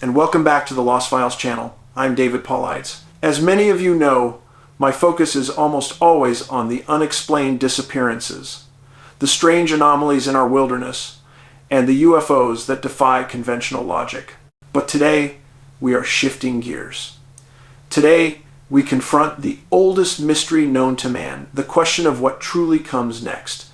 and welcome back to the Lost Files channel. I'm David Paulides. As many of you know, my focus is almost always on the unexplained disappearances, the strange anomalies in our wilderness, and the UFOs that defy conventional logic. But today, we are shifting gears. Today, we confront the oldest mystery known to man, the question of what truly comes next,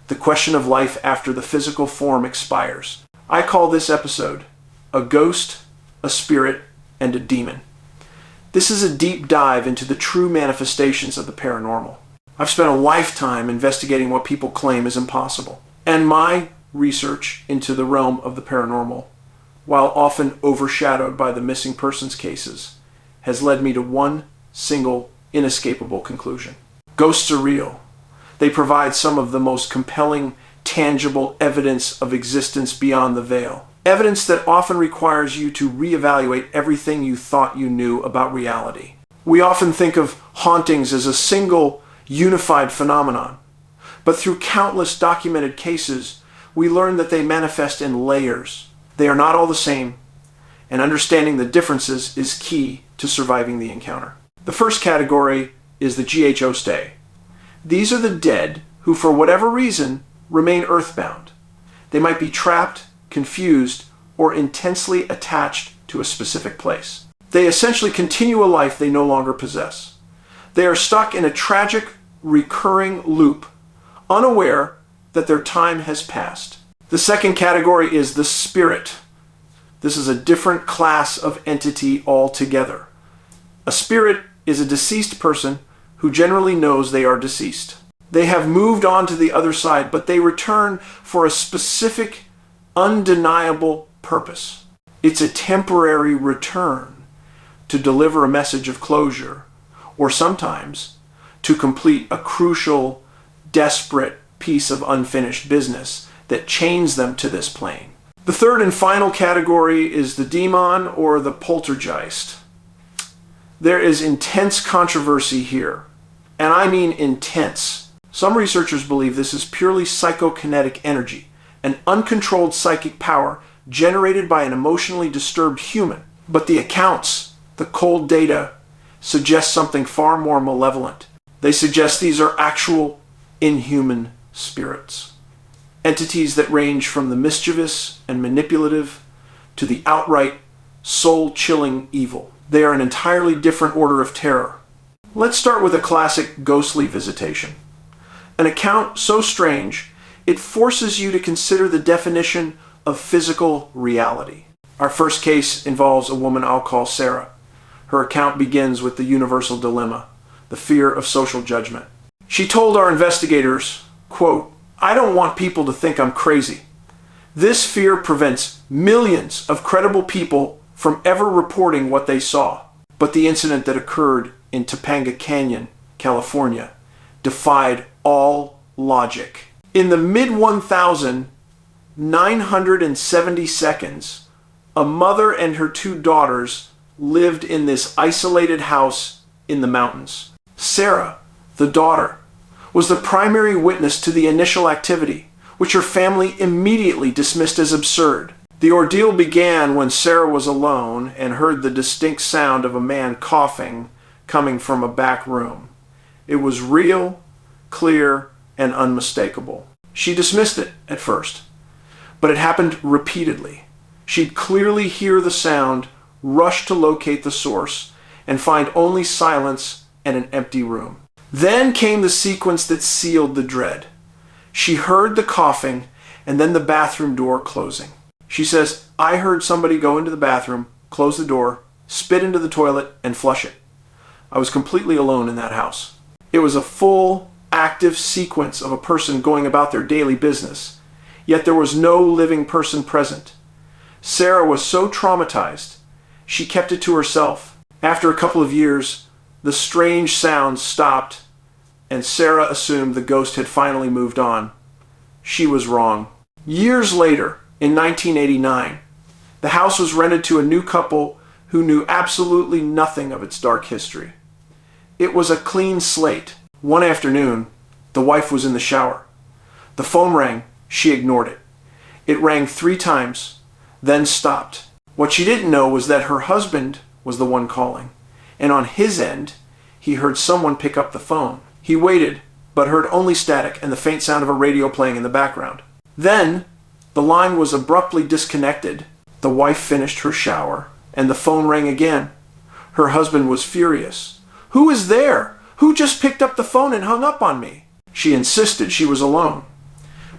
the question of life after the physical form expires. I call this episode, A Ghost, a Spirit, and a Demon. This is a deep dive into the true manifestations of the paranormal. I've spent a lifetime investigating what people claim is impossible, and my research into the realm of the paranormal, while often overshadowed by the missing persons cases, has led me to one single inescapable conclusion. Ghosts are real. They provide some of the most compelling, tangible evidence of existence beyond the veil. Evidence that often requires you to reevaluate everything you thought you knew about reality. We often think of hauntings as a single, unified phenomenon. But through countless documented cases, we learn that they manifest in layers. They are not all the same, and understanding the differences is key to surviving the encounter. The first category is the GHO stay. These are the dead who, for whatever reason, remain earthbound. They might be trapped, confused, or intensely attached to a specific place. They essentially continue a life they no longer possess. They are stuck in a tragic, recurring loop, unaware that their time has passed. The second category is the spirit. This is a different class of entity altogether. A spirit is a deceased person who generally knows they are deceased. They have moved on to the other side, but they return for a specific, undeniable purpose. It's a temporary return to deliver a message of closure, or sometimes to complete a crucial, desperate piece of unfinished business that chains them to this plane. The third and final category is the demon or the poltergeist. There is intense controversy here, and I mean intense. Some researchers believe this is purely psychokinetic energy, an uncontrolled psychic power generated by an emotionally disturbed human. But the accounts, the cold data, suggest something far more malevolent. They suggest these are actual inhuman spirits. Entities that range from the mischievous and manipulative to the outright soul-chilling evil. They are an entirely different order of terror. Let's start with a classic ghostly visitation. An account so strange, it forces you to consider the definition of physical reality. Our first case involves a woman I'll call Sarah. Her account begins with the universal dilemma, the fear of social judgment. She told our investigators, quote, "I don't want people to think I'm crazy. This fear prevents millions of credible people from ever reporting what they saw. But the incident that occurred in Topanga Canyon, California, defied all logic. In the mid-1970 seconds, a mother and her two daughters lived in this isolated house in the mountains. Sarah, the daughter, was the primary witness to the initial activity, which her family immediately dismissed as absurd. The ordeal began when Sarah was alone and heard the distinct sound of a man coughing coming from a back room. It was real, clear, and unmistakable. She dismissed it at first, but it happened repeatedly. She'd clearly hear the sound, rush to locate the source, and find only silence and an empty room. Then came the sequence that sealed the dread. She heard the coughing and then the bathroom door closing. She says, "I heard somebody go into the bathroom, close the door, spit into the toilet, and flush it. I was completely alone in that house." It was a full, active sequence of a person going about their daily business, yet there was no living person present. Sarah was so traumatized, she kept it to herself. After a couple of years, the strange sounds stopped, and Sarah assumed the ghost had finally moved on. She was wrong. Years later, in 1989, the house was rented to a new couple who knew absolutely nothing of its dark history. It was a clean slate. One afternoon, the wife was in the shower. The phone rang. She ignored it. It rang 3 times, then stopped. What she didn't know was that her husband was the one calling, and on his end, he heard someone pick up the phone. He waited, but heard only static and the faint sound of a radio playing in the background. Then, the line was abruptly disconnected. The wife finished her shower, and the phone rang again. Her husband was furious. "Who is there? Who just picked up the phone and hung up on me?" She insisted she was alone.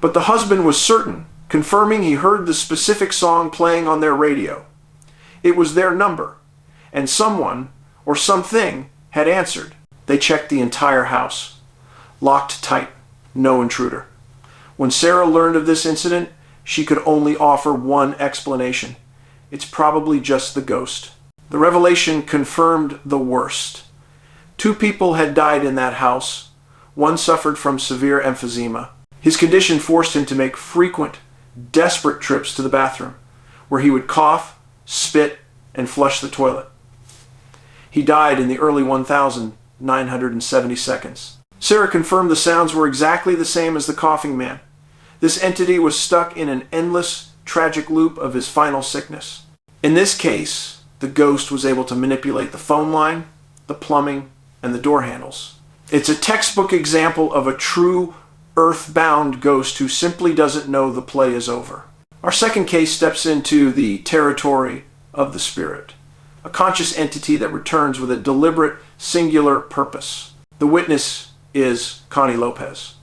But the husband was certain, confirming he heard the specific song playing on their radio. It was their number, and someone, or something, had answered. They checked the entire house. Locked tight. No intruder. When Sarah learned of this incident, she could only offer one explanation. It's probably just the ghost. The revelation confirmed the worst. 2 people had died in that house. One suffered from severe emphysema. His condition forced him to make frequent, desperate trips to the bathroom, where he would cough, spit, and flush the toilet. He died in the early 1970 seconds. Sarah confirmed the sounds were exactly the same as the coughing man. This entity was stuck in an endless, tragic loop of his final sickness. In this case, the ghost was able to manipulate the phone line, the plumbing, and the door handles. It's a textbook example of a true earthbound ghost who simply doesn't know the play is over. Our second case steps into the territory of the spirit, a conscious entity that returns with a deliberate, singular purpose. The witness is Connie Lopez.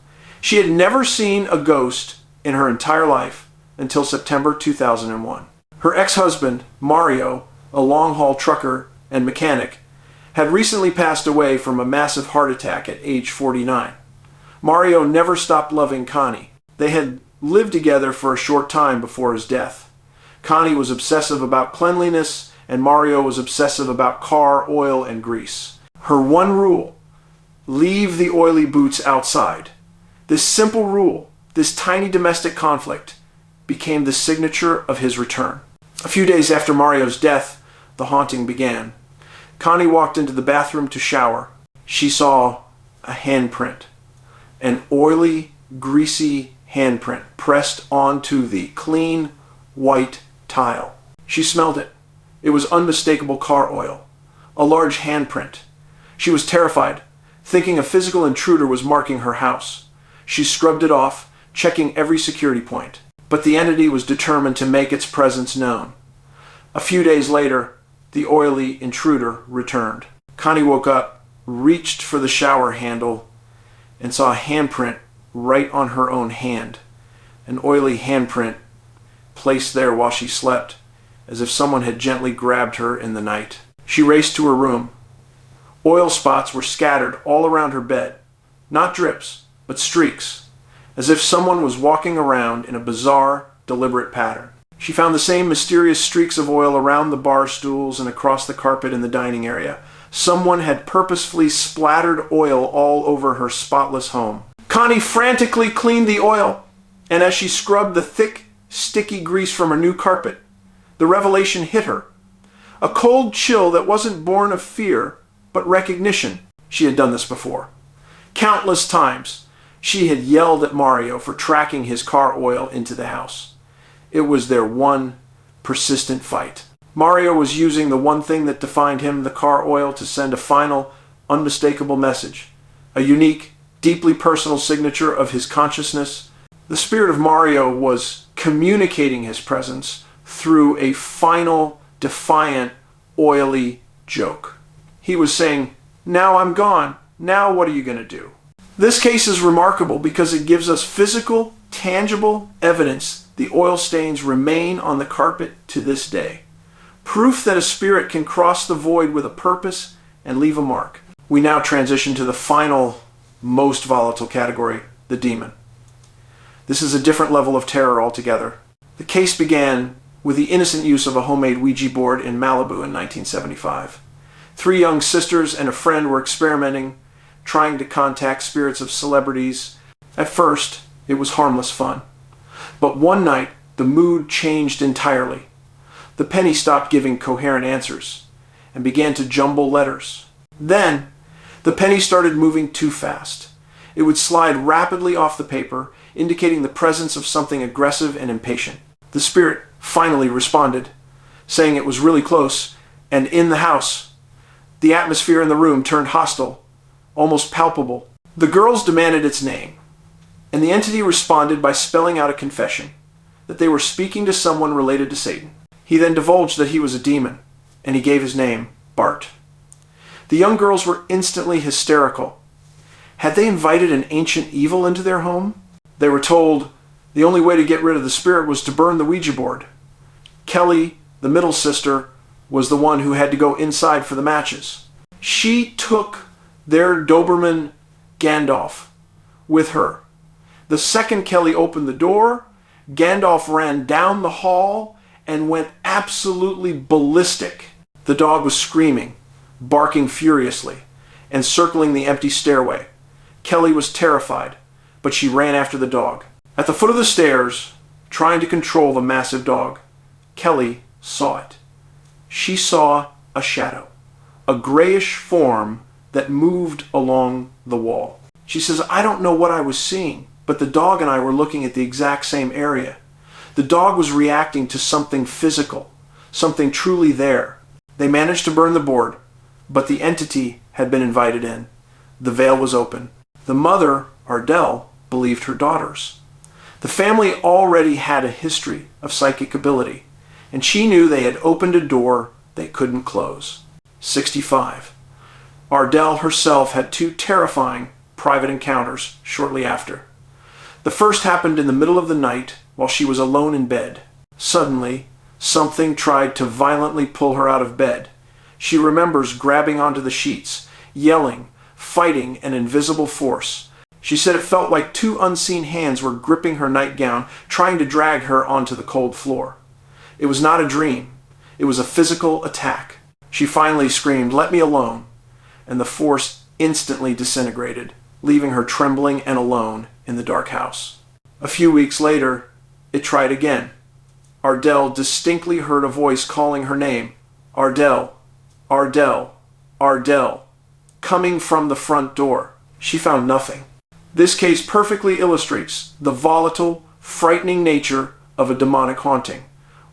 She had never seen a ghost in her entire life until September 2001. Her ex-husband, Mario, a long-haul trucker and mechanic, had recently passed away from a massive heart attack at age 49. Mario never stopped loving Connie. They had lived together for a short time before his death. Connie was obsessive about cleanliness, and Mario was obsessive about car oil and grease. Her one rule: leave the oily boots outside. This simple rule, this tiny domestic conflict, became the signature of his return. A few days after Mario's death, the haunting began. Connie walked into the bathroom to shower. She saw a handprint, an oily, greasy handprint pressed onto the clean, white tile. She smelled it. It was unmistakable car oil, a large handprint. She was terrified, thinking a physical intruder was marking her house. She scrubbed it off, checking every security point. But the entity was determined to make its presence known. A few days later, the oily intruder returned. Connie woke up, reached for the shower handle, and saw a handprint right on her own hand. An oily handprint placed there while she slept, as if someone had gently grabbed her in the night. She raced to her room. Oil spots were scattered all around her bed. Not drips, but streaks, as if someone was walking around in a bizarre, deliberate pattern. She found the same mysterious streaks of oil around the bar stools and across the carpet in the dining area. Someone had purposefully splattered oil all over her spotless home. Connie frantically cleaned the oil, and as she scrubbed the thick, sticky grease from her new carpet, the revelation hit her. A cold chill that wasn't born of fear, but recognition. She had done this before. Countless times, she had yelled at Mario for tracking his car oil into the house. It was their one persistent fight. Mario was using the one thing that defined him, the car oil, to send a final, unmistakable message. A unique, deeply personal signature of his consciousness. The spirit of Mario was communicating his presence through a final, defiant, oily joke. He was saying, "Now I'm gone. Now what are you going to do?" This case is remarkable because it gives us physical, tangible evidence the oil stains remain on the carpet to this day. Proof that a spirit can cross the void with a purpose and leave a mark. We now transition to the final, most volatile category, the demon. This is a different level of terror altogether. The case began with the innocent use of a homemade Ouija board in Malibu in 1975. 3 young sisters and a friend were experimenting, trying to contact spirits of celebrities. At first, it was harmless fun. But one night, the mood changed entirely. The penny stopped giving coherent answers and began to jumble letters. Then, the penny started moving too fast. It would slide rapidly off the paper, indicating the presence of something aggressive and impatient. The spirit finally responded. saying it was really close and in the house. The atmosphere in the room turned hostile, almost palpable. The girls demanded its name, and the entity responded by spelling out a confession that they were speaking to someone related to Satan. He then divulged that he was a demon, and he gave his name, Bart. The young girls were instantly hysterical. Had they invited an ancient evil into their home? They were told the only way to get rid of the spirit was to burn the Ouija board. Kelly, the middle sister, was the one who had to go inside for the matches. She took their Doberman Gandalf with her. The second Kelly opened the door, Gandalf ran down the hall and went absolutely ballistic. The dog was screaming, barking furiously, and circling the empty stairway. Kelly was terrified, but she ran after the dog. At the foot of the stairs, trying to control the massive dog, Kelly saw it. She saw a shadow, a grayish form that moved along the wall. She says, I don't know what I was seeing, but the dog and I were looking at the exact same area. The dog was reacting to something physical, something truly there. They managed to burn the board, but the entity had been invited in. The veil was open. The mother, Ardell, believed her daughters. The family already had a history of psychic ability, and she knew they had opened a door they couldn't close. 65. Ardell herself had 2 terrifying private encounters shortly after. The first happened in the middle of the night while she was alone in bed. Suddenly, something tried to violently pull her out of bed. She remembers grabbing onto the sheets, yelling, fighting an invisible force. She said it felt like 2 unseen hands were gripping her nightgown, trying to drag her onto the cold floor. It was not a dream. It was a physical attack. She finally screamed, "Let me alone," and the force instantly disintegrated, leaving her trembling and alone in the dark house. A few weeks later, it tried again. Ardell distinctly heard a voice calling her name, Ardell, Ardell, Ardell, coming from the front door. She found nothing. This case perfectly illustrates the volatile, frightening nature of a demonic haunting.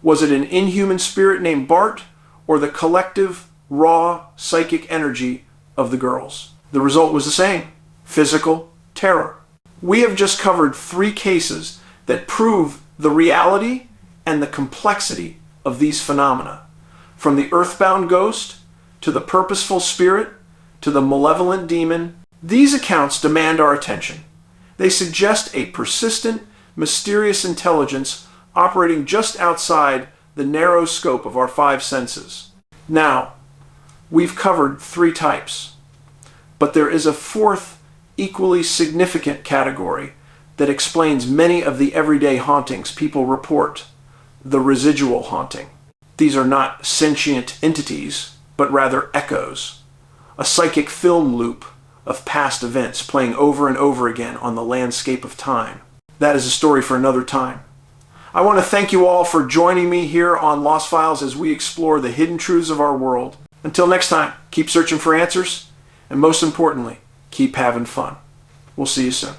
Was it an inhuman spirit named Bart, or the collective, raw, psychic energy of the girls? The result was the same: physical terror. We have just covered 3 cases that prove the reality and the complexity of these phenomena, from the earthbound ghost to the purposeful spirit to the malevolent demon. These accounts demand our attention. They suggest a persistent, mysterious intelligence operating just outside the narrow scope of our 5 senses. Now, we've covered 3 types, but there is a 4th, equally significant category that explains many of the everyday hauntings people report: the residual haunting. These are not sentient entities, but rather echoes, a psychic film loop of past events playing over and over again on the landscape of time. That is a story for another time. I want to thank you all for joining me here on Lost Files as we explore the hidden truths of our world. Until next time, keep searching for answers, and most importantly, keep having fun. We'll see you soon.